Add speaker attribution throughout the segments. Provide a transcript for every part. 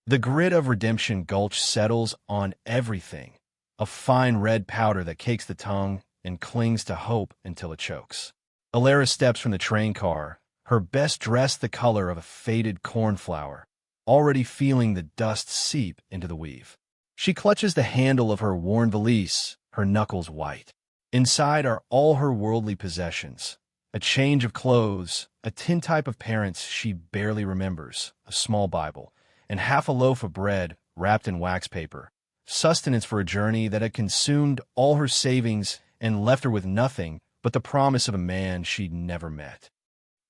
Speaker 1: The grit of Redemption Gulch settles on everything, a fine red powder that cakes the tongue and clings to hope until it chokes. Alara steps from the train car, her best dress the color of a faded cornflower, already feeling the dust seep into the weave. She clutches the handle of her worn valise, her knuckles white. Inside are all her worldly possessions, a change of clothes, a tintype of parents she barely remembers, a small Bible, and half a loaf of bread wrapped in wax paper, sustenance for a journey that had consumed all her savings and left her with nothing but the promise of a man she'd never met.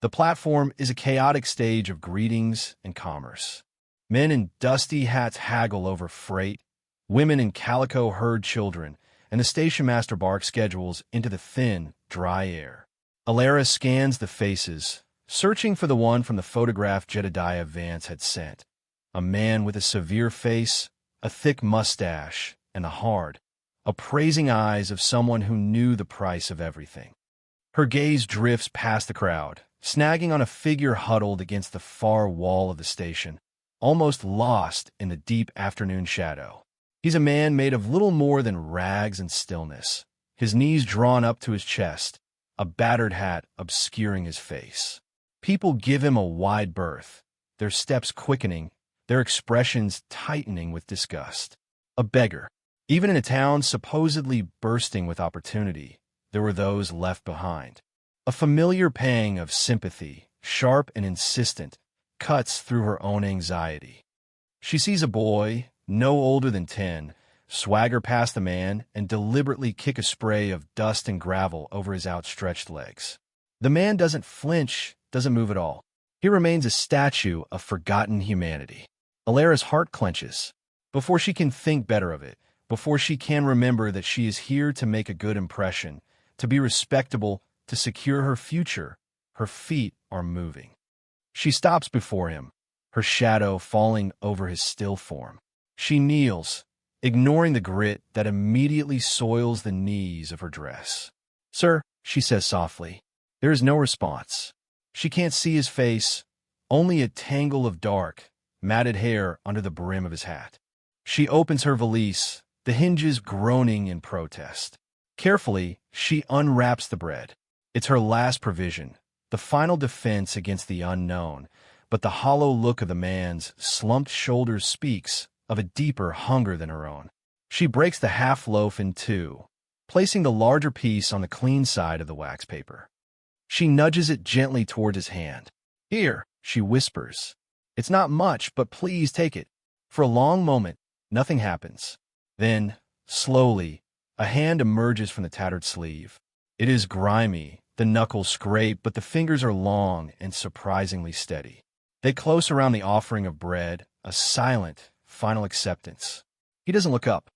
Speaker 1: The platform is a chaotic stage of greetings and commerce. Men in dusty hats haggle over freight, women in calico herd children, and the station master barks schedules into the thin, dry air. Alara scans the faces, searching for the one from the photograph Jedediah Vance had sent. A man with a severe face, a thick mustache, and the hard, appraising eyes of someone who knew the price of everything. Her gaze drifts past the crowd, snagging on a figure huddled against the far wall of the station, almost lost in the deep afternoon shadow. He's a man made of little more than rags and stillness, his knees drawn up to his chest, a battered hat obscuring his face. People give him a wide berth, their steps quickening, their expressions tightening with disgust. A beggar. Even in a town supposedly bursting with opportunity, there were those left behind. A familiar pang of sympathy, sharp and insistent, cuts through her own anxiety. She sees a boy, no older than 10, swagger past the man and deliberately kick a spray of dust and gravel over his outstretched legs. The man doesn't flinch, doesn't move at all. He remains a statue of forgotten humanity. Alara's heart clenches. Before she can think better of it, before she can remember that she is here to make a good impression, to be respectable, to secure her future, her feet are moving. She stops before him, her shadow falling over his still form. She kneels, ignoring the grit that immediately soils the knees of her dress. "Sir," she says softly. There is no response. She can't see his face, only a tangle of dark, matted hair under the brim of his hat. She opens her valise, the hinges groaning in protest. Carefully, she unwraps the bread. It's her last provision, the final defense against the unknown, but the hollow look of the man's slumped shoulders speaks of a deeper hunger than her own. She breaks the half loaf in two, placing the larger piece on the clean side of the wax paper. She nudges it gently toward his hand. "Here," she whispers. "It's not much, but please take it." For a long moment, nothing happens. Then, slowly, a hand emerges from the tattered sleeve. It is grimy, the knuckles scrape, but the fingers are long and surprisingly steady. They close around the offering of bread, a silent, final acceptance. He doesn't look up.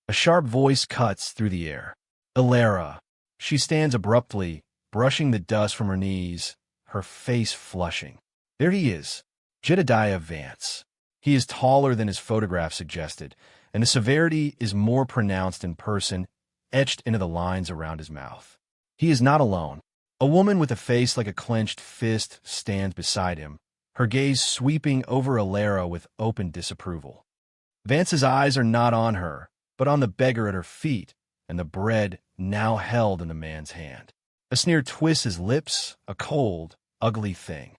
Speaker 1: A sharp voice cuts through the air. "Alara." She stands abruptly, brushing the dust from her knees, her face flushing. There he is, Jedediah Vance. He is taller than his photograph suggested, and the severity is more pronounced in person, etched into the lines around his mouth. He is not alone. A woman with a face like a clenched fist stands beside him, her gaze sweeping over Alara with open disapproval. Vance's eyes are not on her, but on the beggar at her feet, and the bread now held in the man's hand. A sneer twists his lips, a cold, ugly thing.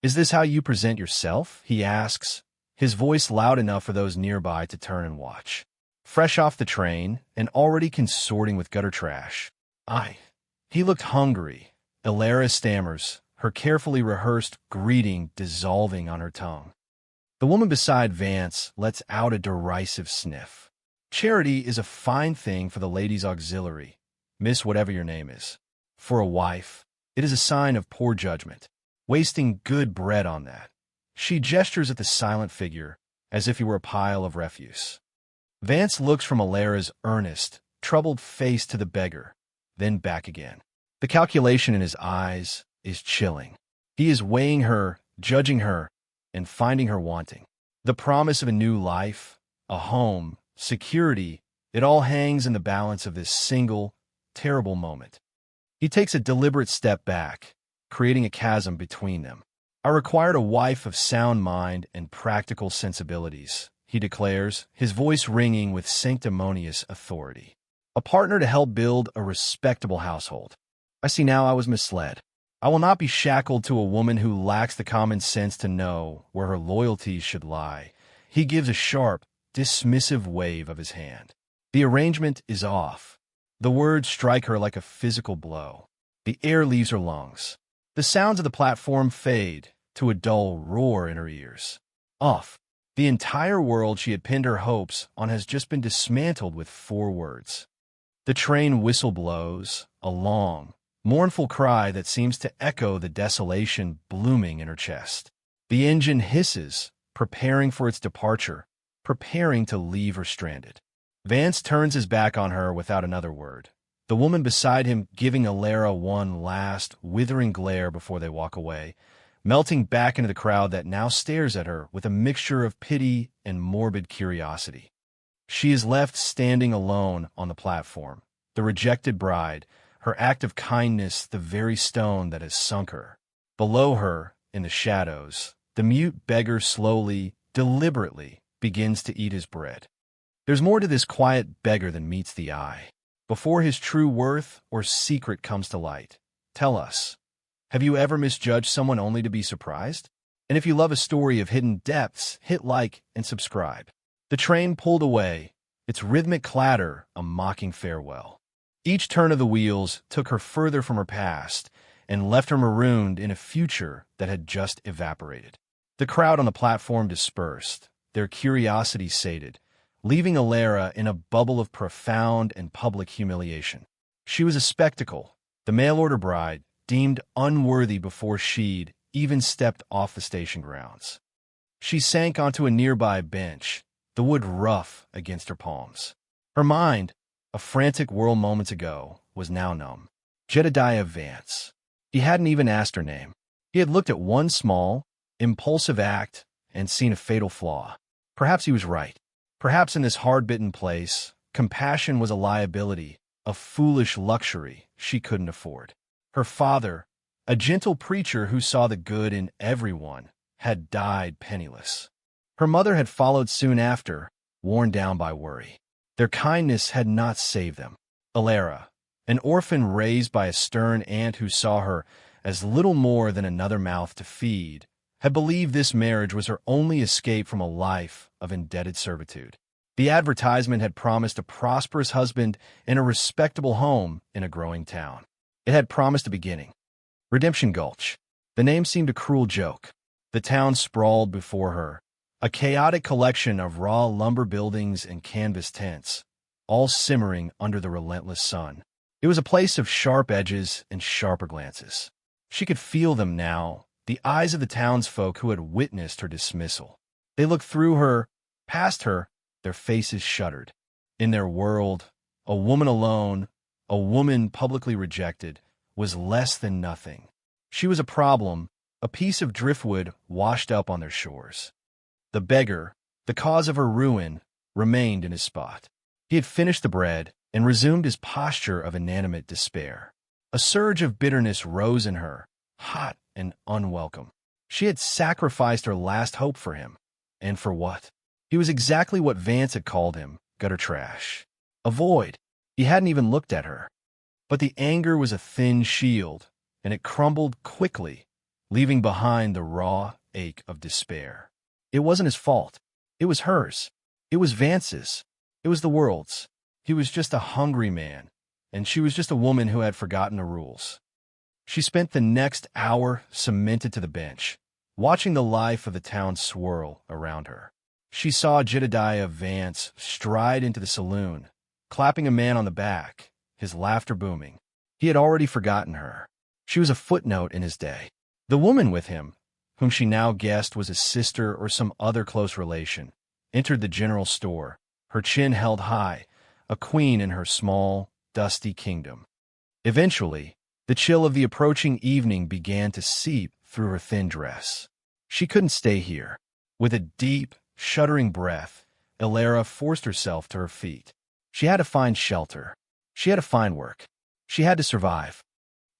Speaker 1: "Is this how you present yourself?" he asks, his voice loud enough for those nearby to turn and watch. Fresh off the train, and already consorting with gutter trash. He looked hungry. Alara stammers, her carefully rehearsed greeting dissolving on her tongue. The woman beside Vance lets out a derisive sniff. Charity is a fine thing for the ladies' auxiliary, Miss whatever your name is. For a wife, it is a sign of poor judgment, wasting good bread on that. She gestures at the silent figure, as if he were a pile of refuse. Vance looks from Alara's earnest, troubled face to the beggar, then back again. The calculation in his eyes is chilling. He is weighing her, judging her, and finding her wanting. The promise of a new life, a home, security, it all hangs in the balance of this single, terrible moment. He takes a deliberate step back, creating a chasm between them. I required a wife of sound mind and practical sensibilities, he declares, his voice ringing with sanctimonious authority. A partner to help build a respectable household. I see now I was misled. I will not be shackled to a woman who lacks the common sense to know where her loyalties should lie. He gives a sharp, dismissive wave of his hand. The arrangement is off. The words strike her like a physical blow. The air leaves her lungs. The sounds of the platform fade to a dull roar in her ears. Off. The entire world she had pinned her hopes on has just been dismantled with 4 words. The train whistle blows, a long, mournful cry that seems to echo the desolation blooming in her chest. The engine hisses, preparing for its departure, preparing to leave her stranded. Vance turns his back on her without another word, the woman beside him giving Alara one last, withering glare before they walk away, melting back into the crowd that now stares at her with a mixture of pity and morbid curiosity. She is left standing alone on the platform, the rejected bride, her act of kindness the very stone that has sunk her. Below her, in the shadows, the mute beggar slowly, deliberately, begins to eat his bread. There's more to this quiet beggar than meets the eye. Before his true worth or secret comes to light, tell us, have you ever misjudged someone only to be surprised? And if you love a story of hidden depths, hit like and subscribe. The train pulled away, its rhythmic clatter a mocking farewell. Each turn of the wheels took her further from her past and left her marooned in a future that had just evaporated. The crowd on the platform dispersed, their curiosity sated, leaving Alara in a bubble of profound and public humiliation. She was a spectacle, the mail-order bride, deemed unworthy before she'd even stepped off the station grounds. She sank onto a nearby bench, the wood rough against her palms. Her mind, a frantic whirl moments ago, was now numb. Jedediah Vance. He hadn't even asked her name. He had looked at one small, impulsive act and seen a fatal flaw. Perhaps he was right. Perhaps in this hard-bitten place, compassion was a liability, a foolish luxury she couldn't afford. Her father, a gentle preacher who saw the good in everyone, had died penniless. Her mother had followed soon after, worn down by worry. Their kindness had not saved them. Alara, an orphan raised by a stern aunt who saw her as little more than another mouth to feed, had believed this marriage was her only escape from a life of indebted servitude. The advertisement had promised a prosperous husband and a respectable home in a growing town. It had promised a beginning. Redemption Gulch. The name seemed a cruel joke. The town sprawled before her, a chaotic collection of raw lumber buildings and canvas tents, all simmering under the relentless sun. It was a place of sharp edges and sharper glances. She could feel them now, the eyes of the townsfolk who had witnessed her dismissal. They looked through her, past her, their faces shuddered. In their world, a woman alone, a woman publicly rejected, was less than nothing. She was a problem, a piece of driftwood washed up on their shores. The beggar, the cause of her ruin, remained in his spot. He had finished the bread and resumed his posture of inanimate despair. A surge of bitterness rose in her, hot and unwelcome. She had sacrificed her last hope for him. And for what? He was exactly what Vance had called him, gutter trash. A void. He hadn't even looked at her. But the anger was a thin shield, and it crumbled quickly, leaving behind the raw ache of despair. It wasn't his fault. It was hers. It was Vance's. It was the world's. He was just a hungry man, and she was just a woman who had forgotten the rules. She spent the next hour cemented to the bench, watching the life of the town swirl around her. She saw Jedediah Vance stride into the saloon, clapping a man on the back, his laughter booming. He had already forgotten her. She was a footnote in his day. The woman with him, whom she now guessed was a sister or some other close relation, entered the general store, her chin held high, a queen in her small, dusty kingdom. Eventually, the chill of the approaching evening began to seep through her thin dress. She couldn't stay here. With a deep, shuddering breath, Alara forced herself to her feet. She had to find shelter. She had to find work. She had to survive.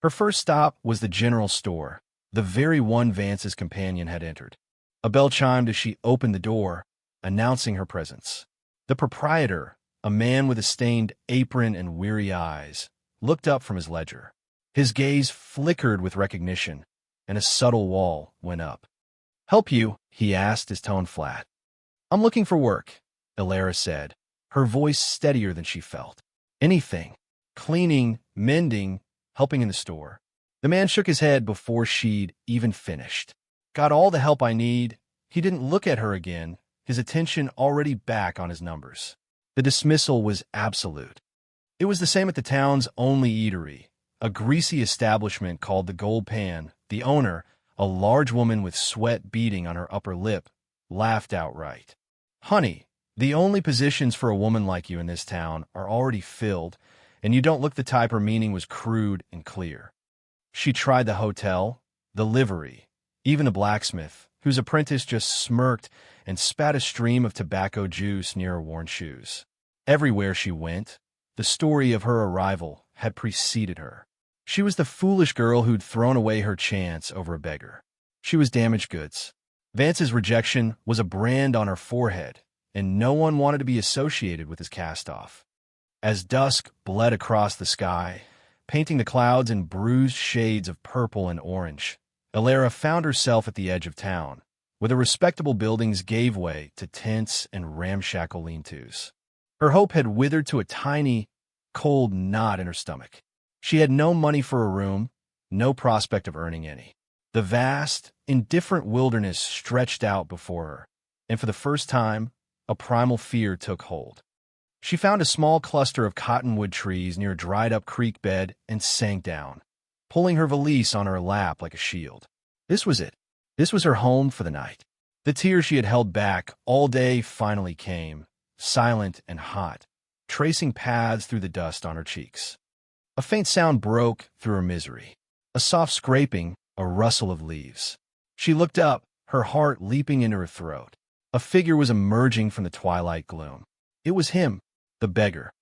Speaker 1: Her first stop was the general store, the very one Vance's companion had entered. A bell chimed as she opened the door, announcing her presence. The proprietor, a man with a stained apron and weary eyes, looked up from his ledger. His gaze flickered with recognition, and a subtle wall went up. "Help you?" he asked, his tone flat. "I'm looking for work," Elara said, her voice steadier than she felt. "Anything. Cleaning, mending, helping in the store." The man shook his head before she'd even finished. "Got all the help I need." He didn't look at her again, his attention already back on his numbers. The dismissal was absolute. It was the same at the town's only eatery, a greasy establishment called the Gold Pan. The owner, a large woman with sweat beading on her upper lip, laughed outright. "Honey, the only positions for a woman like you in this town are already filled, and you don't look the type." Her meaning was crude and clear. She tried the hotel, the livery, even a blacksmith, whose apprentice just smirked and spat a stream of tobacco juice near her worn shoes. Everywhere she went, the story of her arrival had preceded her. She was the foolish girl who'd thrown away her chance over a beggar. She was damaged goods. Vance's rejection was a brand on her forehead, and no one wanted to be associated with his cast-off. As dusk bled across the sky, painting the clouds in bruised shades of purple and orange, Elara found herself at the edge of town, where the respectable buildings gave way to tents and ramshackle lean-tos. Her hope had withered to a tiny, cold knot in her stomach. She had no money for a room, no prospect of earning any. The vast, indifferent wilderness stretched out before her, and for the first time, a primal fear took hold. She found a small cluster of cottonwood trees near a dried-up creek bed and sank down, pulling her valise on her lap like a shield. This was it. This was her home for the night. The tears she had held back all day finally came, silent and hot, tracing paths through the dust on her cheeks. A faint sound broke through her misery. A soft scraping, a rustle of leaves. She looked up, her heart leaping into her throat. A figure was emerging from the twilight gloom. It was him, the beggar.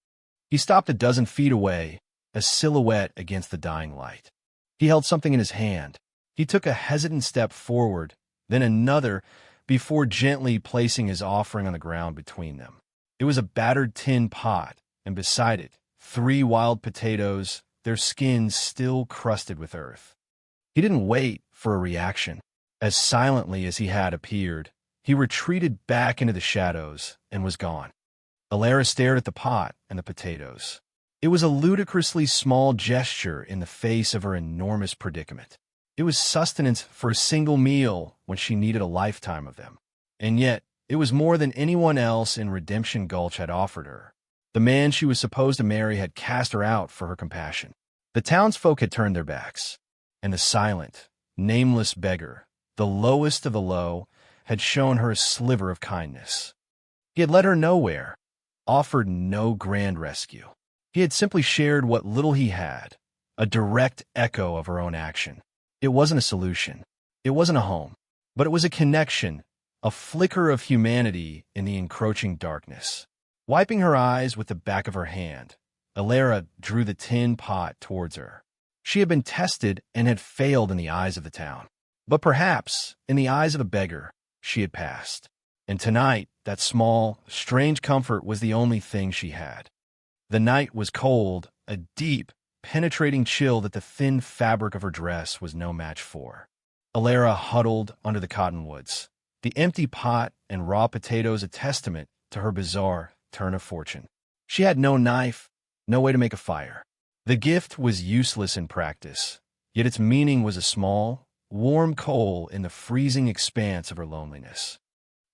Speaker 1: He stopped a dozen feet away, a silhouette against the dying light. He held something in his hand. He took a hesitant step forward, then another, before gently placing his offering on the ground between them. It was a battered tin pot, and beside it, 3 wild potatoes, their skins still crusted with earth. He didn't wait for a reaction. As silently as he had appeared, he retreated back into the shadows and was gone. Elara stared at the pot and the potatoes. It was a ludicrously small gesture in the face of her enormous predicament. It was sustenance for a single meal when she needed a lifetime of them. And yet, it was more than anyone else in Redemption Gulch had offered her. The man she was supposed to marry had cast her out for her compassion. The townsfolk had turned their backs, and the silent, nameless beggar, the lowest of the low, had shown her a sliver of kindness. He had led her nowhere, offered no grand rescue. He had simply shared what little he had, a direct echo of her own action. It wasn't a solution. It wasn't a home. But it was a connection, a flicker of humanity in the encroaching darkness. Wiping her eyes with the back of her hand, Elara drew the tin pot towards her. She had been tested and had failed in the eyes of the town. But perhaps, in the eyes of a beggar, she had passed. And tonight, that small, strange comfort was the only thing she had. The night was cold, a deep, penetrating chill that the thin fabric of her dress was no match for. Elara huddled under the cottonwoods, the empty pot and raw potatoes a testament to her bizarre turn of fortune. She had no knife, no way to make a fire. The gift was useless in practice, yet its meaning was a small, warm coal in the freezing expanse of her loneliness.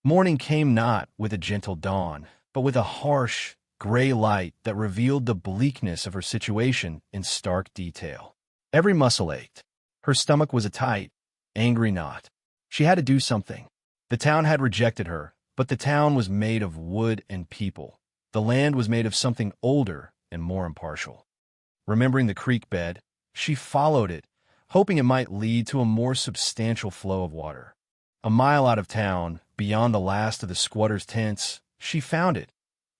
Speaker 1: Morning came not with a gentle dawn, but with a harsh, gray light that revealed the bleakness of her situation in stark detail. Every muscle ached. Her stomach was a tight, angry knot. She had to do something. The town had rejected her, but the town was made of wood and people. The land was made of something older and more impartial. Remembering the creek bed, she followed it, hoping it might lead to a more substantial flow of water. A mile out of town, beyond the last of the squatters' tents, she found it,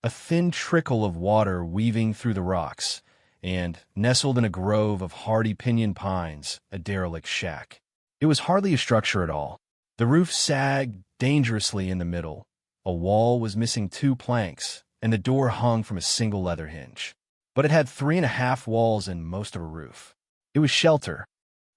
Speaker 1: a thin trickle of water weaving through the rocks, and, nestled in a grove of hardy pinyon pines, a derelict shack. It was hardly a structure at all. The roof sagged dangerously in the middle. A wall was missing 2 planks, and the door hung from a single leather hinge. But it had 3.5 walls and most of a roof. It was shelter.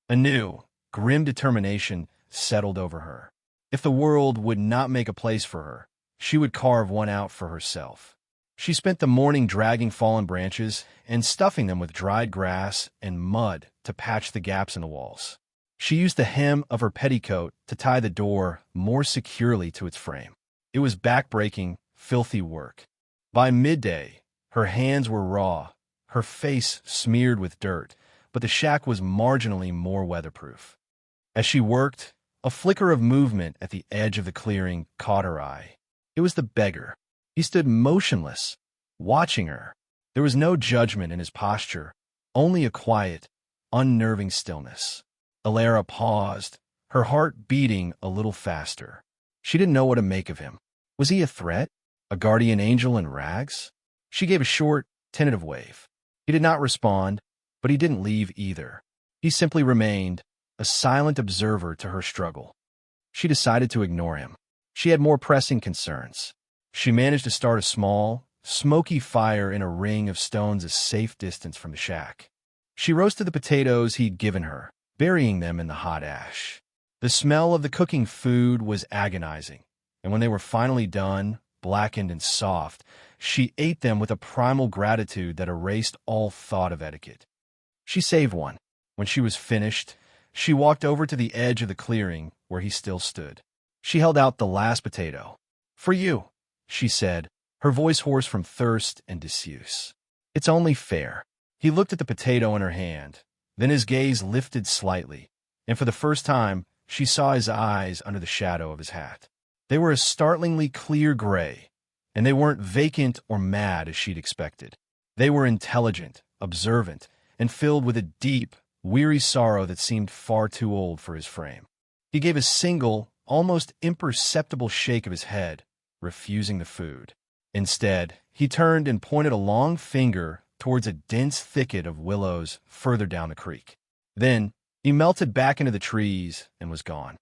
Speaker 1: A new, grim determination settled over her. If the world would not make a place for her, she would carve one out for herself. She spent the morning dragging fallen branches and stuffing them with dried grass and mud to patch the gaps in the walls. She used the hem of her petticoat to tie the door more securely to its frame. It was back-breaking, filthy work. By midday, her hands were raw, her face smeared with dirt, but the shack was marginally more weatherproof. As she worked, a flicker of movement at the edge of the clearing caught her eye. It was the beggar. He stood motionless, watching her. There was no judgment in his posture, only a quiet, unnerving stillness. Alara paused, her heart beating a little faster. She didn't know what to make of him. Was he a threat? A guardian angel in rags? She gave a short, tentative wave. He did not respond, but he didn't leave either. He simply remained, a silent observer to her struggle. She decided to ignore him. She had more pressing concerns. She managed to start a small, smoky fire in a ring of stones a safe distance from the shack. She roasted the potatoes he'd given her, burying them in the hot ash. The smell of the cooking food was agonizing, and when they were finally done, blackened and soft, she ate them with a primal gratitude that erased all thought of etiquette. She saved one. When she was finished, she walked over to the edge of the clearing where he still stood. She held out the last potato. "For you," she said, her voice hoarse from thirst and disuse. "It's only fair." He looked at the potato in her hand. Then his gaze lifted slightly, and for the first time, she saw his eyes under the shadow of his hat. They were a startlingly clear gray, and they weren't vacant or mad as she'd expected. They were intelligent, observant, and filled with a deep, weary sorrow that seemed far too old for his frame. He gave a single, almost imperceptible shake of his head, refusing the food. Instead, he turned and pointed a long finger towards a dense thicket of willows further down the creek. Then, he melted back into the trees and was gone.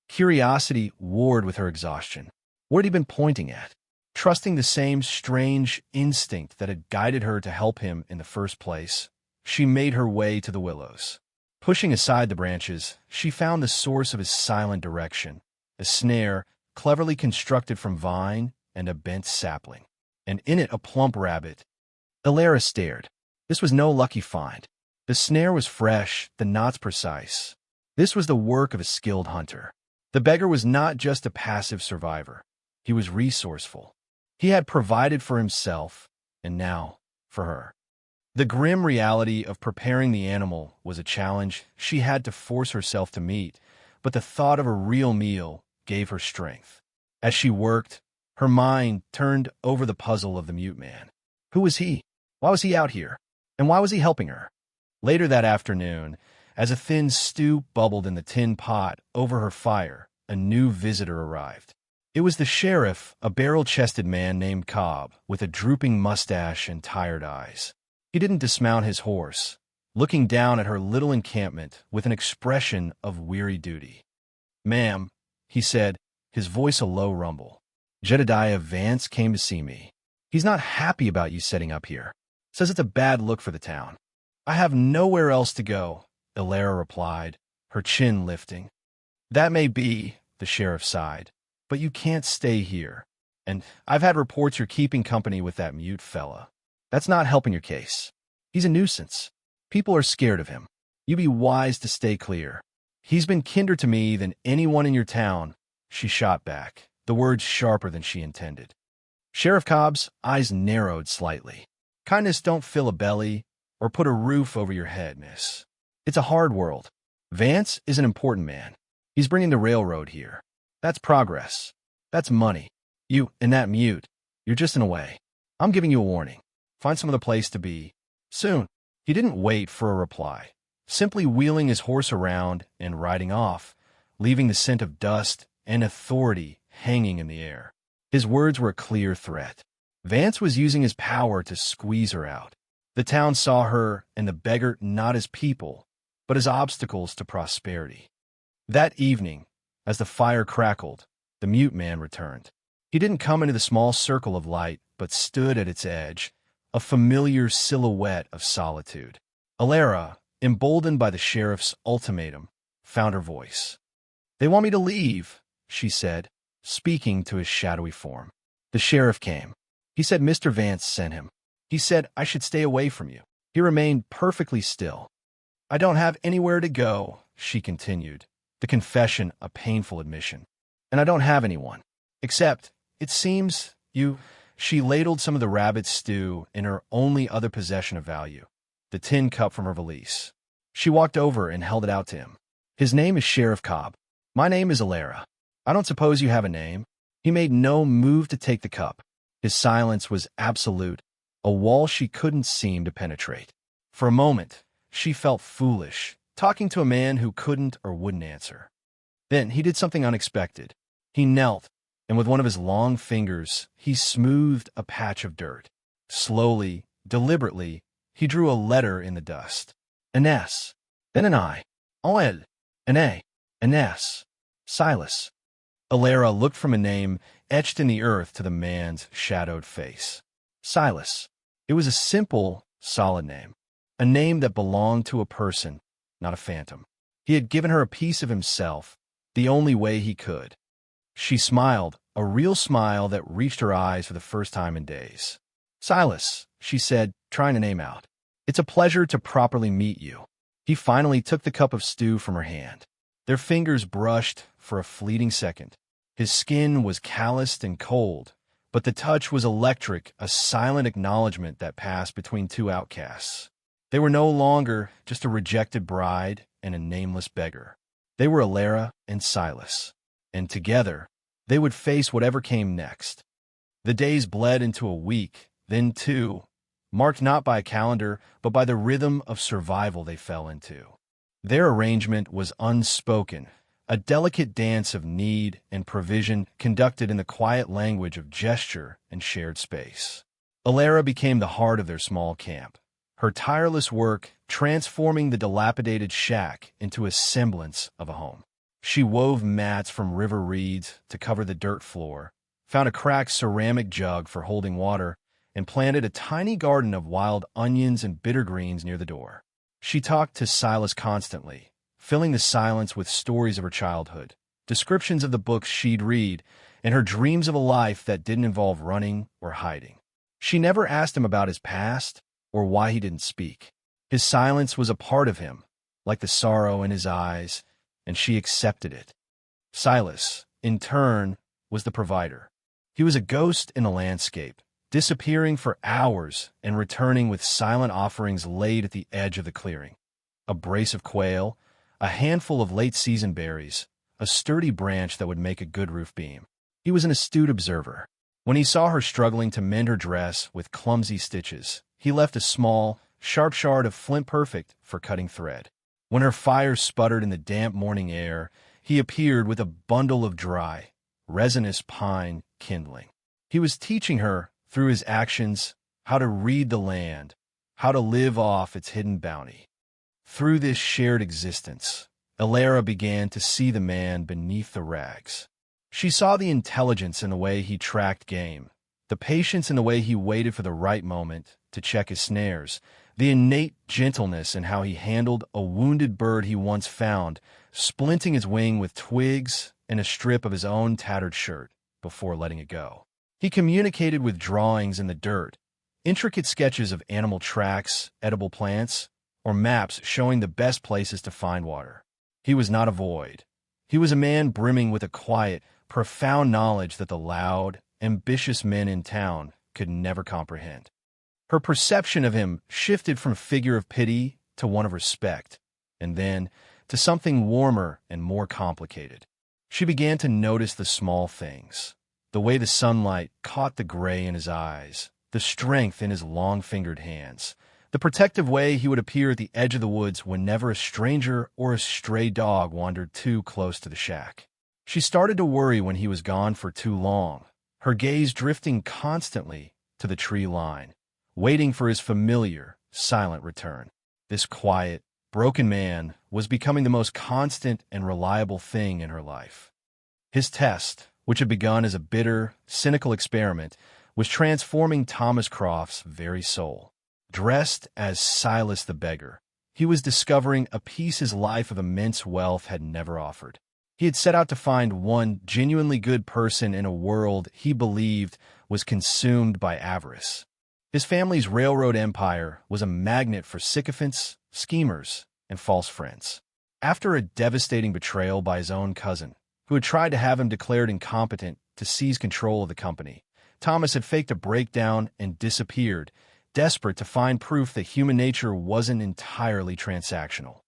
Speaker 1: Curiosity warred with her exhaustion. What had he been pointing at? Trusting the same strange instinct that had guided her to help him in the first place, she made her way to the willows. Pushing aside the branches, she found the source of his silent direction, a snare cleverly constructed from vine and a bent sapling, and in it a plump rabbit. Alara stared. This was no lucky find. The snare was fresh, the knots precise. This was the work of a skilled hunter. The beggar was not just a passive survivor. He was resourceful. He had provided for himself, and now for her. The grim reality of preparing the animal was a challenge she had to force herself to meet, but the thought of a real meal gave her strength. As she worked, her mind turned over the puzzle of the mute man. Who was he? Why was he out here? And why was he helping her? Later that afternoon, as a thin stew bubbled in the tin pot over her fire, a new visitor arrived. It was the sheriff, a barrel-chested man named Cobb, with a drooping mustache and tired eyes. He didn't dismount his horse, looking down at her little encampment with an expression of weary duty. "Ma'am," he said, his voice a low rumble, "Jedediah Vance came to see me. He's not happy about you setting up here. Says it's a bad look for the town." "I have nowhere else to go," Alara replied, her chin lifting. "That may be," the sheriff sighed, "but you can't stay here. And I've had reports you're keeping company with that mute fella. That's not helping your case. He's a nuisance. People are scared of him. You'd be wise to stay clear. He's been kinder to me than anyone in your town." She shot back, the words sharper than she intended. Sheriff Cobb's eyes narrowed slightly. "Kindness don't fill a belly or put a roof over your head, miss. It's a hard world. Vance is an important man. He's bringing the railroad here. That's progress. That's money. You and that mute, you're just in the way. I'm giving you a warning. Find some other place to be. Soon." He didn't wait for a reply, simply wheeling his horse around and riding off, leaving the scent of dust and authority hanging in the air. His words were a clear threat. Vance was using his power to squeeze her out. The town saw her and the beggar not as people, but as obstacles to prosperity. That evening, as the fire crackled, the mute man returned. He didn't come into the small circle of light, but stood at its edge, a familiar silhouette of solitude. Alara, emboldened by the sheriff's ultimatum, found her voice. "They want me to leave," she said, speaking to his shadowy form. The sheriff came. He said Mr. Vance sent him. He said I should stay away from you. He remained perfectly still. "I don't have anywhere to go," she continued, the confession a painful admission. "And I don't have anyone. Except, it seems, you—" She ladled some of the rabbit stew in her only other possession of value, the tin cup from her valise. She walked over and held it out to him. "His name is Sheriff Cobb. My name is Alara. I don't suppose you have a name?" He made no move to take the cup. His silence was absolute, a wall she couldn't seem to penetrate. For a moment, she felt foolish, talking to a man who couldn't or wouldn't answer. Then he did something unexpected. He knelt, and with one of his long fingers, he smoothed a patch of dirt. Slowly, deliberately, he drew a letter in the dust. An S, then an I, an A, an S. Silas. Alara looked from a name etched in the earth to the man's shadowed face. Silas. It was a simple, solid name. A name that belonged to a person, not a phantom. He had given her a piece of himself, the only way he could. She smiled, a real smile that reached her eyes for the first time in days. "Silas," she said, trying to name out. "It's a pleasure to properly meet you." He finally took the cup of stew from her hand. Their fingers brushed for a fleeting second. His skin was calloused and cold, but the touch was electric, a silent acknowledgement that passed between two outcasts. They were no longer just a rejected bride and a nameless beggar. They were Alara and Silas, and together, they would face whatever came next. The days bled into a week, then two, marked not by a calendar, but by the rhythm of survival they fell into. Their arrangement was unspoken, a delicate dance of need and provision conducted in the quiet language of gesture and shared space. Alara became the heart of their small camp, her tireless work transforming the dilapidated shack into a semblance of a home. She wove mats from river reeds to cover the dirt floor, found a cracked ceramic jug for holding water, and planted a tiny garden of wild onions and bitter greens near the door. She talked to Silas constantly, filling the silence with stories of her childhood, descriptions of the books she'd read, and her dreams of a life that didn't involve running or hiding. She never asked him about his past or why he didn't speak. His silence was a part of him, like the sorrow in his eyes, and she accepted it. Silas, in turn, was the provider. He was a ghost in a landscape, disappearing for hours and returning with silent offerings laid at the edge of the clearing. A brace of quail, a handful of late-season berries, a sturdy branch that would make a good roof beam. He was an astute observer. When he saw her struggling to mend her dress with clumsy stitches, he left a small, sharp shard of flint perfect for cutting thread. When her fire sputtered in the damp morning air, he appeared with a bundle of dry, resinous pine kindling. He was teaching her, through his actions, how to read the land, how to live off its hidden bounty. Through this shared existence, Alara began to see the man beneath the rags. She saw the intelligence in the way he tracked game, the patience in the way he waited for the right moment to check his snares, the innate gentleness in how he handled a wounded bird he once found, splinting its wing with twigs and a strip of his own tattered shirt before letting it go. He communicated with drawings in the dirt, intricate sketches of animal tracks, edible plants, or maps showing the best places to find water. He was not a void. He was a man brimming with a quiet, profound knowledge that the loud, ambitious men in town could never comprehend. Her perception of him shifted from a figure of pity to one of respect, and then to something warmer and more complicated. She began to notice the small things, the way the sunlight caught the gray in his eyes, the strength in his long-fingered hands, the protective way he would appear at the edge of the woods whenever a stranger or a stray dog wandered too close to the shack. She started to worry when he was gone for too long, her gaze drifting constantly to the tree line, waiting for his familiar, silent return. This quiet, broken man was becoming the most constant and reliable thing in her life. His test, which had begun as a bitter, cynical experiment, was transforming Thomas Croft's very soul. Dressed as Silas the Beggar, he was discovering a peace his life of immense wealth had never offered. He had set out to find one genuinely good person in a world he believed was consumed by avarice. His family's railroad empire was a magnet for sycophants, schemers, and false friends. After a devastating betrayal by his own cousin, who had tried to have him declared incompetent to seize control of the company, Thomas had faked a breakdown and disappeared, desperate to find proof that human nature wasn't entirely transactional.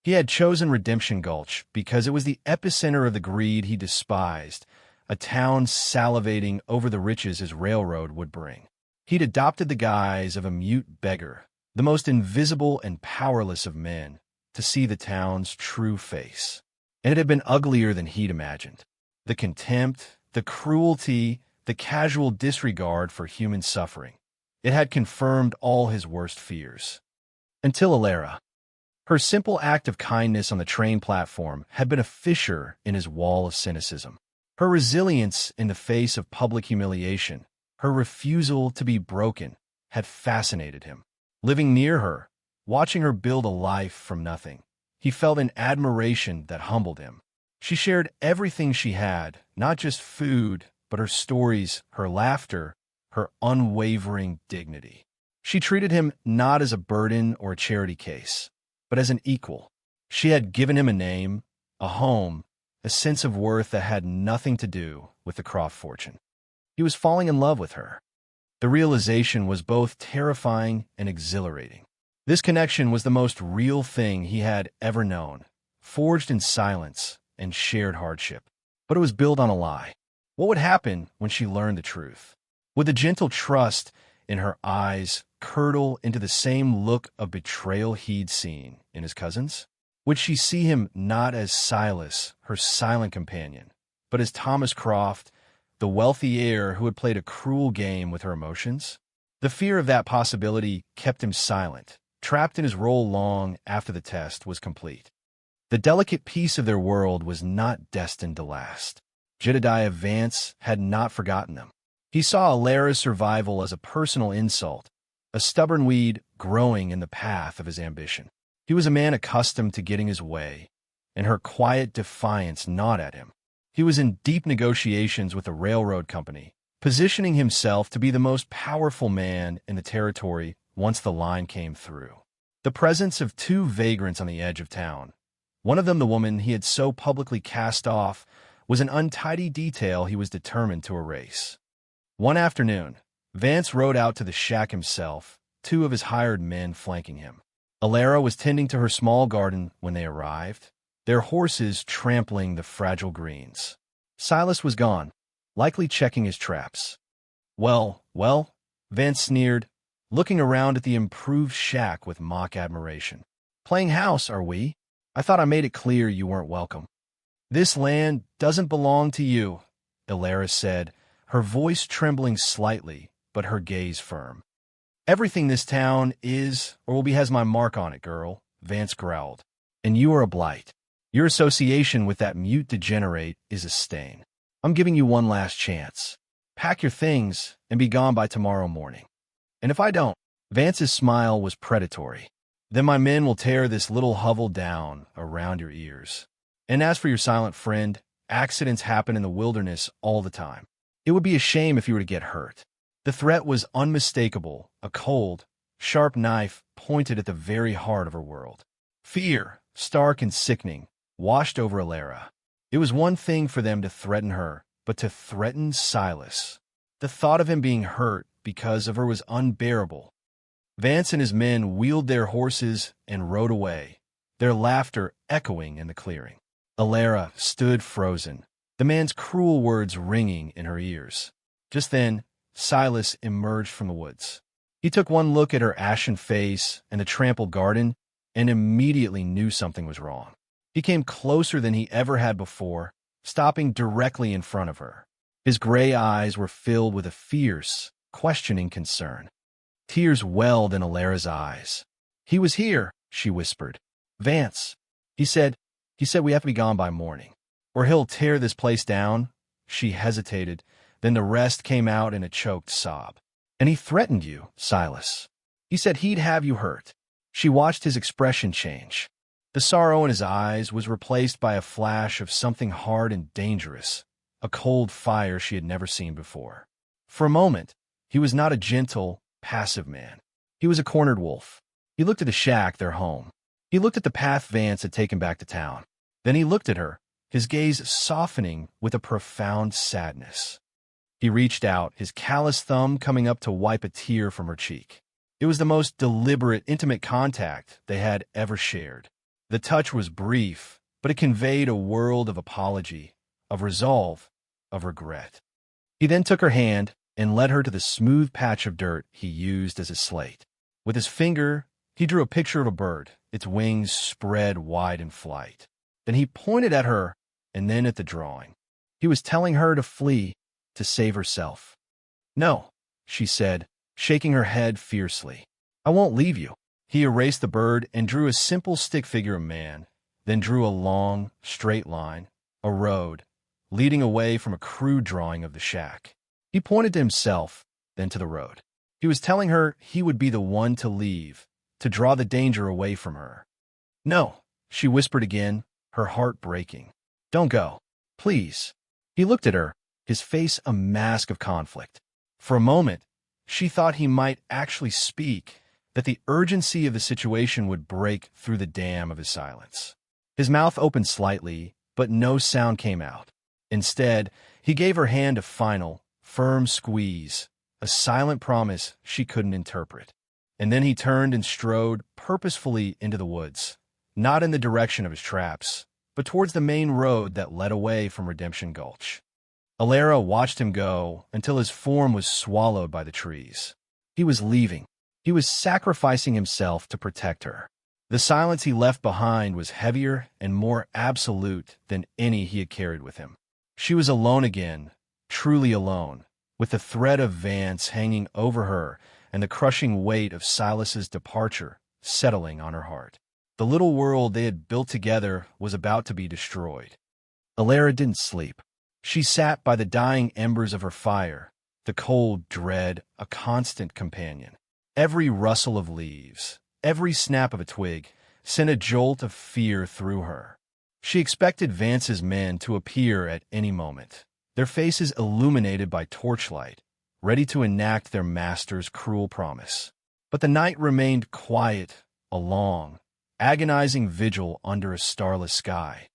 Speaker 1: He had chosen Redemption Gulch because it was the epicenter of the greed he despised, a town salivating over the riches his railroad would bring. He'd adopted the guise of a mute beggar, the most invisible and powerless of men, to see the town's true face. And it had been uglier than he'd imagined. The contempt, the cruelty, the casual disregard for human suffering. It had confirmed all his worst fears. Until Alara. Her simple act of kindness on the train platform had been a fissure in his wall of cynicism. Her resilience in the face of public humiliation, her refusal to be broken, had fascinated him. Living near her, watching her build a life from nothing, he felt an admiration that humbled him. She shared everything she had, not just food, but her stories, her laughter, her unwavering dignity. She treated him not as a burden or a charity case, but as an equal. She had given him a name, a home, a sense of worth that had nothing to do with the Croft fortune. He was falling in love with her. The realization was both terrifying and exhilarating. This connection was the most real thing he had ever known, forged in silence and shared hardship. But it was built on a lie. What would happen when she learned the truth? Would the gentle trust in her eyes curdle into the same look of betrayal he'd seen in his cousin's? Would she see him not as Silas, her silent companion, but as Thomas Croft, the wealthy heir who had played a cruel game with her emotions? The fear of that possibility kept him silent, trapped in his role long after the test was complete. The delicate piece of their world was not destined to last. Jedediah Vance had not forgotten them. He saw Alara's survival as a personal insult, a stubborn weed growing in the path of his ambition. He was a man accustomed to getting his way, and her quiet defiance gnawed at him. He was in deep negotiations with the railroad company, positioning himself to be the most powerful man in the territory once the line came through. The presence of two vagrants on the edge of town, one of them the woman he had so publicly cast off, was an untidy detail he was determined to erase. One afternoon, Vance rode out to the shack himself, two of his hired men flanking him. Alara was tending to her small garden when they arrived, their horses trampling the fragile greens. Silas was gone, likely checking his traps. Well, Vance sneered, looking around at the improved shack with mock admiration. Playing house, are we? I thought I made it clear you weren't welcome. This land doesn't belong to you, Alara said, her voice trembling slightly, but her gaze firm. Everything this town is or will be has my mark on it, girl, Vance growled. And you are a blight. Your association with that mute degenerate is a stain. I'm giving you one last chance. Pack your things and be gone by tomorrow morning. And if I don't, Vance's smile was predatory. Then my men will tear this little hovel down around your ears. And as for your silent friend, accidents happen in the wilderness all the time. It would be a shame if you were to get hurt. The threat was unmistakable, a cold, sharp knife pointed at the very heart of her world. Fear, stark and sickening, washed over Alara. It was one thing for them to threaten her, but to threaten Silas. The thought of him being hurt because of her was unbearable. Vance and his men wheeled their horses and rode away, their laughter echoing in the clearing. Alara stood frozen, the man's cruel words ringing in her ears. Just then, Silas emerged from the woods. He took one look at her ashen face and the trampled garden and immediately knew something was wrong. He came closer than he ever had before, stopping directly in front of her. His gray eyes were filled with a fierce, questioning concern. Tears welled in Alara's eyes. He was here, she whispered. Vance. He said, we have to be gone by morning, or he'll tear this place down. She hesitated, then the rest came out in a choked sob. And he threatened you, Silas. He said he'd have you hurt. She watched his expression change. The sorrow in his eyes was replaced by a flash of something hard and dangerous, a cold fire she had never seen before. For a moment, he was not a gentle, passive man. He was a cornered wolf. He looked at the shack, their home. He looked at the path Vance had taken back to town. Then he looked at her, his gaze softening with a profound sadness. He reached out, his callous thumb coming up to wipe a tear from her cheek. It was the most deliberate, intimate contact they had ever shared. The touch was brief, but it conveyed a world of apology, of resolve, of regret. He then took her hand and led her to the smooth patch of dirt he used as a slate. With his finger, he drew a picture of a bird, its wings spread wide in flight. Then he pointed at her and then at the drawing. He was telling her to flee, to save herself. "No," she said, shaking her head fiercely. "I won't leave you." He erased the bird and drew a simple stick figure of man, then drew a long, straight line, a road, leading away from a crude drawing of the shack. He pointed to himself, then to the road. He was telling her he would be the one to leave, to draw the danger away from her. "No," she whispered again, her heart breaking. "Don't go. Please." He looked at her, his face a mask of conflict. For a moment, she thought he might actually speak, that the urgency of the situation would break through the dam of his silence. His mouth opened slightly, but no sound came out. Instead, he gave her hand a final, firm squeeze, a silent promise she couldn't interpret. And then he turned and strode purposefully into the woods, not in the direction of his traps, but towards the main road that led away from Redemption Gulch. Alara watched him go until his form was swallowed by the trees. He was leaving. He was sacrificing himself to protect her. The silence he left behind was heavier and more absolute than any he had carried with him. She was alone again, truly alone, with the threat of Vance hanging over her and the crushing weight of Silas's departure settling on her heart. The little world they had built together was about to be destroyed. Alara didn't sleep. She sat by the dying embers of her fire, the cold dread a constant companion. Every rustle of leaves, every snap of a twig, sent a jolt of fear through her. She expected Vance's men to appear at any moment, their faces illuminated by torchlight, ready to enact their master's cruel promise. But the night remained quiet, a long, agonizing vigil under a starless sky.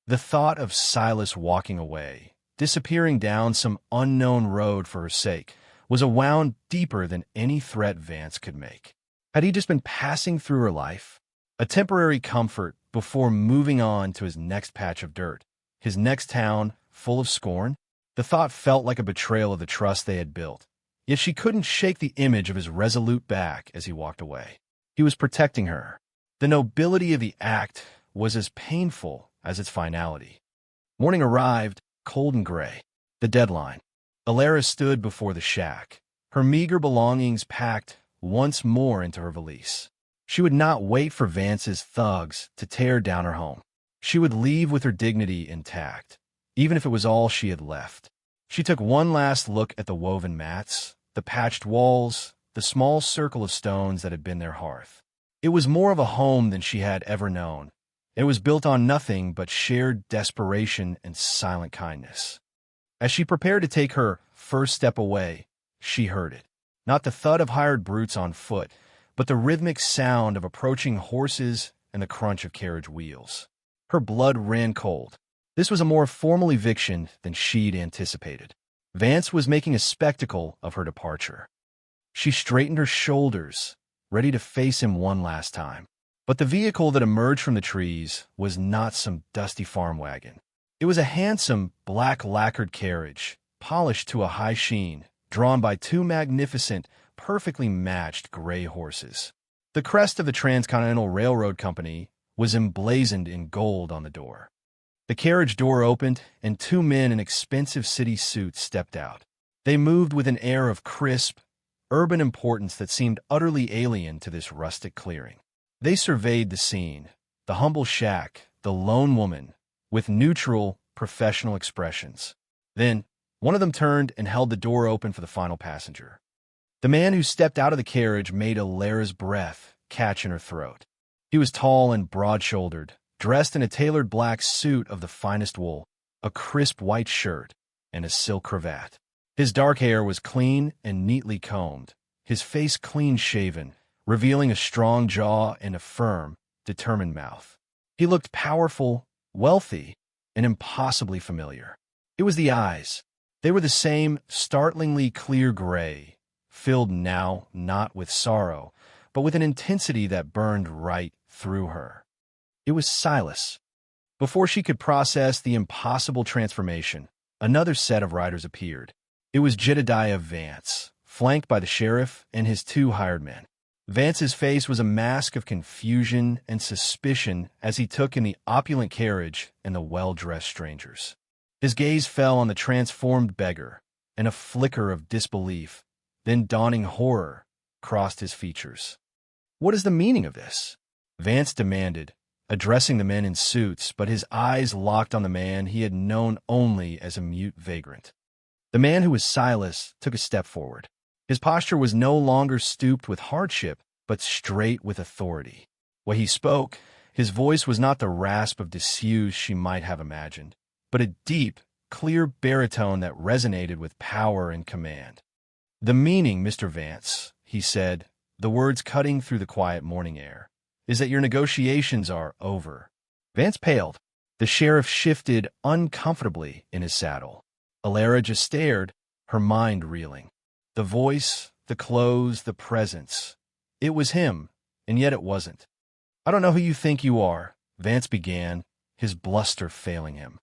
Speaker 1: The thought of Silas walking away, disappearing down some unknown road for her sake, was a wound deeper than any threat Vance could make. Had he just been passing through her life? A temporary comfort before moving on to his next patch of dirt, his next town full of scorn? The thought felt like a betrayal of the trust they had built, yet she couldn't shake the image of his resolute back as he walked away. He was protecting her. The nobility of the act was as painful as its finality. Morning arrived, cold and gray. The deadline. Alara stood before the shack, her meager belongings packed once more into her valise. She would not wait for Vance's thugs to tear down her home. She would leave with her dignity intact, even if it was all she had left. She took one last look at the woven mats, the patched walls, the small circle of stones that had been their hearth. It was more of a home than she had ever known. It was built on nothing but shared desperation and silent kindness. As she prepared to take her first step away, she heard it. Not the thud of hired brutes on foot, but the rhythmic sound of approaching horses and the crunch of carriage wheels. Her blood ran cold. This was a more formal eviction than she'd anticipated. Vance was making a spectacle of her departure. She straightened her shoulders, ready to face him one last time. But the vehicle that emerged from the trees was not some dusty farm wagon. It was a handsome, black lacquered carriage, polished to a high sheen, drawn by two magnificent, perfectly matched gray horses. The crest of the Transcontinental Railroad Company was emblazoned in gold on the door. The carriage door opened, and two men in expensive city suits stepped out. They moved with an air of crisp, urban importance that seemed utterly alien to this rustic clearing. They surveyed the scene, the humble shack, the lone woman, with neutral, professional expressions. Then, one of them turned and held the door open for the final passenger. The man who stepped out of the carriage made Alara's breath catch in her throat. He was tall and broad-shouldered, dressed in a tailored black suit of the finest wool, a crisp white shirt, and a silk cravat. His dark hair was clean and neatly combed, his face clean-shaven, revealing a strong jaw and a firm, determined mouth. He looked powerful, wealthy, and impossibly familiar. It was the eyes. They were the same startlingly clear gray, filled now not with sorrow, but with an intensity that burned right through her. It was Silas. Before she could process the impossible transformation, another set of riders appeared. It was Jedediah Vance, flanked by the sheriff and his two hired men. Vance's face was a mask of confusion and suspicion as he took in the opulent carriage and the well-dressed strangers. His gaze fell on the transformed beggar, and a flicker of disbelief, then dawning horror, crossed his features. "What is the meaning of this?" Vance demanded, addressing the men in suits, but his eyes locked on the man he had known only as a mute vagrant. The man who was Silas took a step forward. His posture was no longer stooped with hardship, but straight with authority. When he spoke, his voice was not the rasp of disuse she might have imagined, but a deep, clear baritone that resonated with power and command. "The meaning, Mr. Vance," he said, the words cutting through the quiet morning air, "is that your negotiations are over." Vance paled. The sheriff shifted uncomfortably in his saddle. Alara just stared, her mind reeling. The voice, the clothes, the presence. It was him, and yet it wasn't. "I don't know who you think you are," Vance began, his bluster failing him.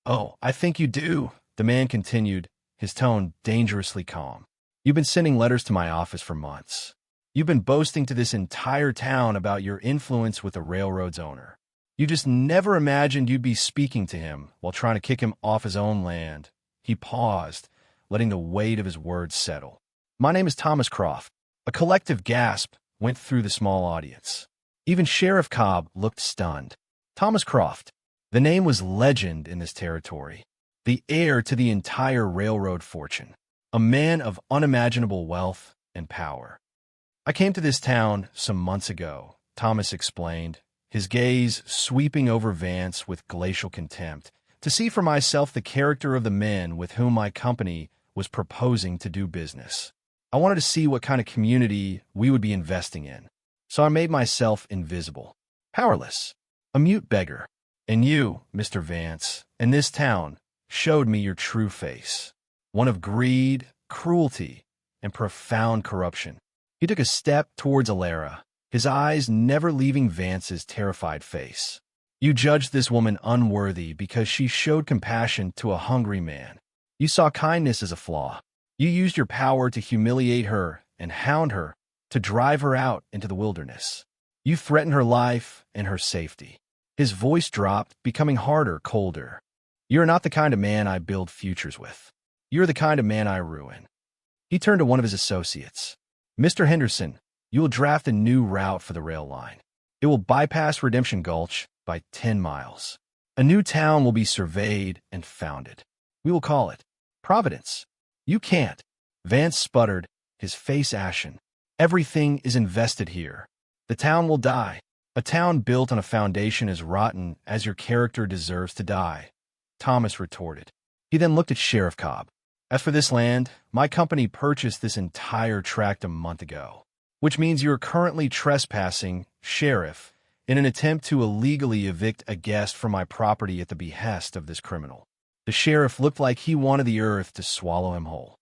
Speaker 1: "Oh, I think you do," the man continued, his tone dangerously calm. "You've been sending letters to my office for months. You've been boasting to this entire town about your influence with the railroad's owner. You just never imagined you'd be speaking to him while trying to kick him off his own land." He paused, letting the weight of his words settle. "My name is Thomas Croft." A collective gasp went through the small audience. Even Sheriff Cobb looked stunned. Thomas Croft. The name was legend in this territory. The heir to the entire railroad fortune. A man of unimaginable wealth and power. "I came to this town some months ago," Thomas explained, his gaze sweeping over Vance with glacial contempt, "to see for myself the character of the men with whom my company was proposing to do business. I wanted to see what kind of community we would be investing in. So I made myself invisible, powerless, a mute beggar. And you, Mr. Vance, and this town showed me your true face, one of greed, cruelty, and profound corruption." He took a step towards Alara, his eyes never leaving Vance's terrified face. "You judged this woman unworthy because she showed compassion to a hungry man. You saw kindness as a flaw. You used your power to humiliate her and hound her, to drive her out into the wilderness. You threatened her life and her safety." His voice dropped, becoming harder, colder. "You're not the kind of man I build futures with. You're the kind of man I ruin." He turned to one of his associates. "Mr. Henderson, you will draft a new route for the rail line. It will bypass Redemption Gulch by 10 miles. A new town will be surveyed and founded. We will call it Providence." "You can't." Vance sputtered, his face ashen. "Everything is invested here. The town will die. A town built on a foundation as rotten as your character deserves to die," Thomas retorted. He then looked at Sheriff Cobb. "As for this land, my company purchased this entire tract a month ago, which means you are currently trespassing, Sheriff, in an attempt to illegally evict a guest from my property at the behest of this criminal." The sheriff looked like he wanted the earth to swallow him whole.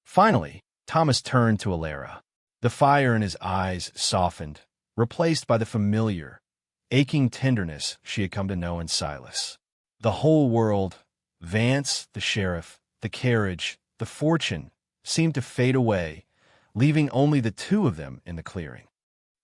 Speaker 1: Finally, Thomas turned to Alara. The fire in his eyes softened, replaced by the familiar, aching tenderness she had come to know in Silas. The whole world, Vance, the sheriff, the carriage, the fortune, seemed to fade away, leaving only the two of them in the clearing.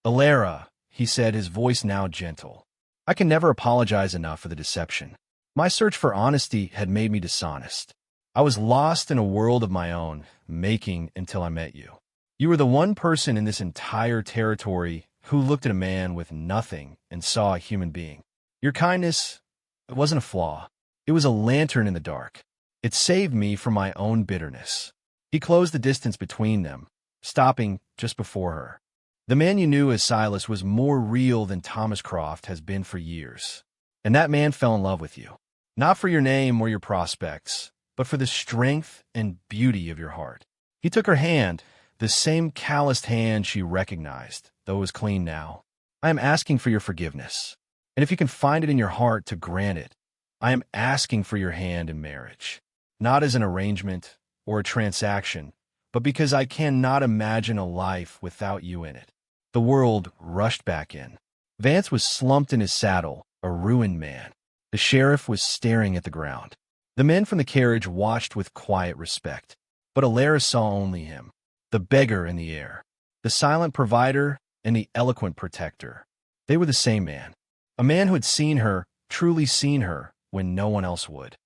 Speaker 1: "Alara," he said, his voice now gentle, "I can never apologize enough for the deception. My search for honesty had made me dishonest. I was lost in a world of my own, making until I met you. You were the one person in this entire territory who looked at a man with nothing and saw a human being. Your kindness, it wasn't a flaw. It was a lantern in the dark. It saved me from my own bitterness. He closed the distance between them, stopping just before her. The man you knew as Silas was more real than Thomas Croft has been for years. And that man fell in love with you. Not for your name or your prospects, but for the strength and beauty of your heart. He took her hand, the same calloused hand she recognized, though it was clean now. I am asking for your forgiveness. And if you can find it in your heart to grant it, I am asking for your hand in marriage. Not as an arrangement or a transaction, but because I cannot imagine a life without you in it. The world rushed back in. Vance was slumped in his saddle, a ruined man. The sheriff was staring at the ground. The men from the carriage watched with quiet respect. But Alara saw only him, the beggar in the air, the silent provider and the eloquent protector. They were the same man. A man who had seen her, truly seen her, when no one else would.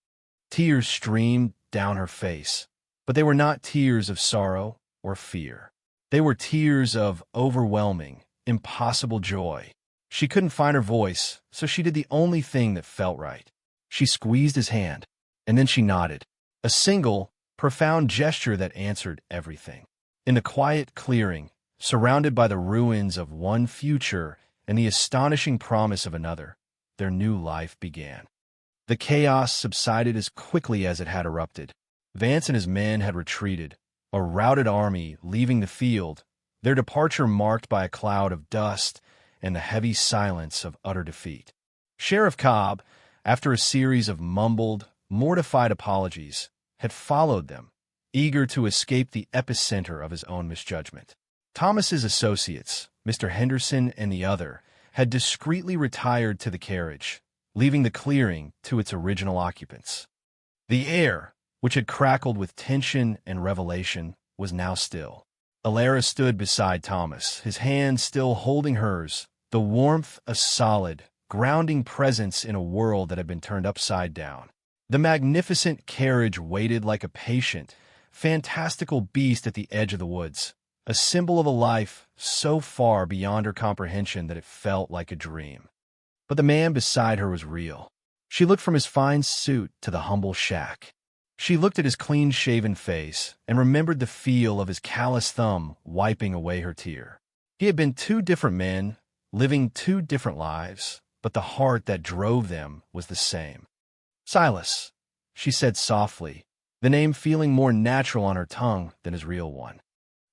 Speaker 1: Tears streamed down her face, but they were not tears of sorrow or fear. They were tears of overwhelming, impossible joy. She couldn't find her voice, so she did the only thing that felt right. She squeezed his hand, and then she nodded. A single, profound gesture that answered everything. In the quiet clearing, surrounded by the ruins of one future and the astonishing promise of another, their new life began. The chaos subsided as quickly as it had erupted. Vance and his men had retreated, a routed army leaving the field, their departure marked by a cloud of dust and the heavy silence of utter defeat. Sheriff Cobb, after a series of mumbled, mortified apologies, had followed them, eager to escape the epicenter of his own misjudgment. Thomas's associates, Mr. Henderson and the other, had discreetly retired to the carriage, leaving the clearing to its original occupants. The air, which had crackled with tension and revelation, was now still. Alara stood beside Thomas, his hand still holding hers, the warmth a solid, grounding presence in a world that had been turned upside down. The magnificent carriage waited like a patient, fantastical beast at the edge of the woods, a symbol of a life so far beyond her comprehension that it felt like a dream. But the man beside her was real. She looked from his fine suit to the humble shack. She looked at his clean-shaven face and remembered the feel of his callous thumb wiping away her tear. He had been two different men, living two different lives, but the heart that drove them was the same. Silas, she said softly, the name feeling more natural on her tongue than his real one.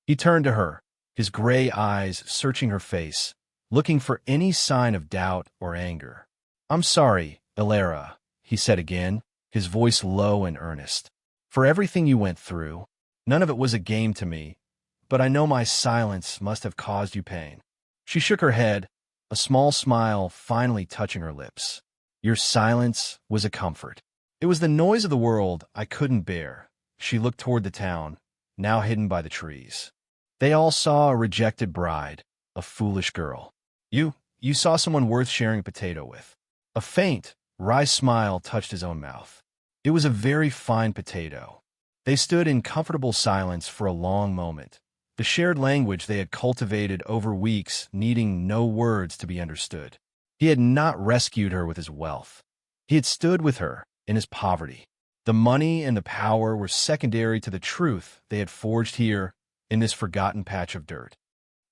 Speaker 1: He turned to her, his gray eyes searching her face, looking for any sign of doubt or anger. I'm sorry, Alara, he said again, his voice low and earnest. For everything you went through, none of it was a game to me, but I know my silence must have caused you pain. She shook her head, a small smile finally touching her lips. Your silence was a comfort. It was the noise of the world I couldn't bear. She looked toward the town, now hidden by the trees. They all saw a rejected bride, a foolish girl. You saw someone worth sharing a potato with. A faint, wry smile touched his own mouth. It was a very fine potato. They stood in comfortable silence for a long moment, the shared language they had cultivated over weeks needing no words to be understood. He had not rescued her with his wealth. He had stood with her in his poverty. The money and the power were secondary to the truth they had forged here in this forgotten patch of dirt.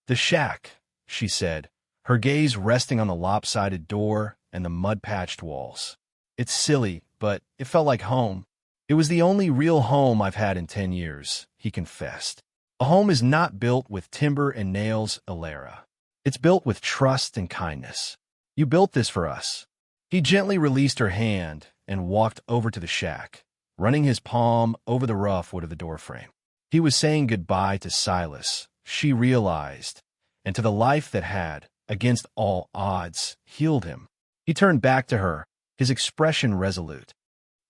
Speaker 1: The shack, she said, her gaze resting on the lopsided door and the mud-patched walls. It's silly, but it felt like home. It was the only real home I've had in 10 years, he confessed. A home is not built with timber and nails, Alara. It's built with trust and kindness. You built this for us. He gently released her hand and walked over to the shack, running his palm over the rough wood of the doorframe. He was saying goodbye to Silas, she realized, and to the life that had, against all odds, healed him. He turned back to her, his expression resolute.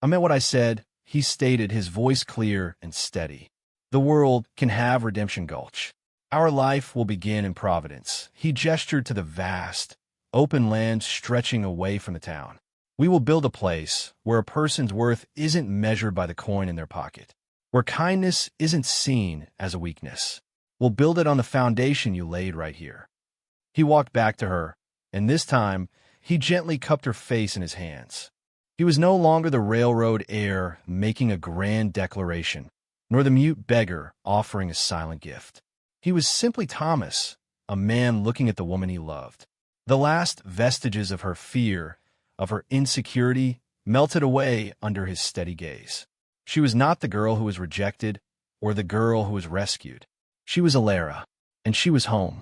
Speaker 1: I meant what I said, he stated, his voice clear and steady. The world can have Redemption Gulch. Our life will begin in Providence. He gestured to the vast, open land stretching away from the town. We will build a place where a person's worth isn't measured by the coin in their pocket, where kindness isn't seen as a weakness. We'll build it on the foundation you laid right here. He walked back to her, and this time He gently cupped her face in his hands. He was no longer the railroad heir making a grand declaration, nor the mute beggar offering a silent gift. He was simply Thomas, a man looking at the woman he loved. The last vestiges of her fear, of her insecurity, melted away under his steady gaze. She was not the girl who was rejected or the girl who was rescued. She was Alara, and she was home.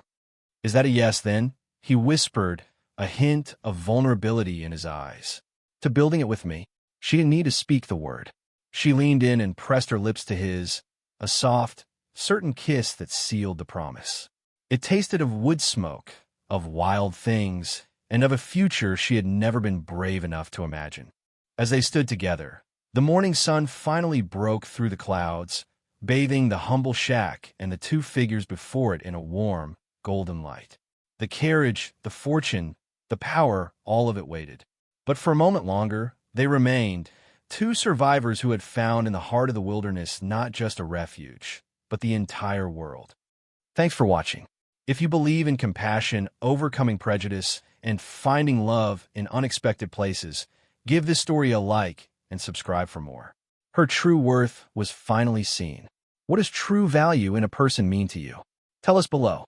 Speaker 1: "Is that a yes, then?" he whispered, a hint of vulnerability in his eyes. "To building it with me?" She didn't need to speak the word. She leaned in and pressed her lips to his, a soft, certain kiss that sealed the promise. It tasted of wood smoke, of wild things, and of a future she had never been brave enough to imagine. As they stood together, the morning sun finally broke through the clouds, bathing the humble shack and the two figures before it in a warm, golden light. The carriage, the fortune, the power, all of it waited. But for a moment longer, they remained, two survivors who had found in the heart of the wilderness not just a refuge, but the entire world. Thanks for watching. If you believe in compassion, overcoming prejudice, and finding love in unexpected places, give this story a like and subscribe for more. Her true worth was finally seen. What does true value in a person mean to you? Tell us below.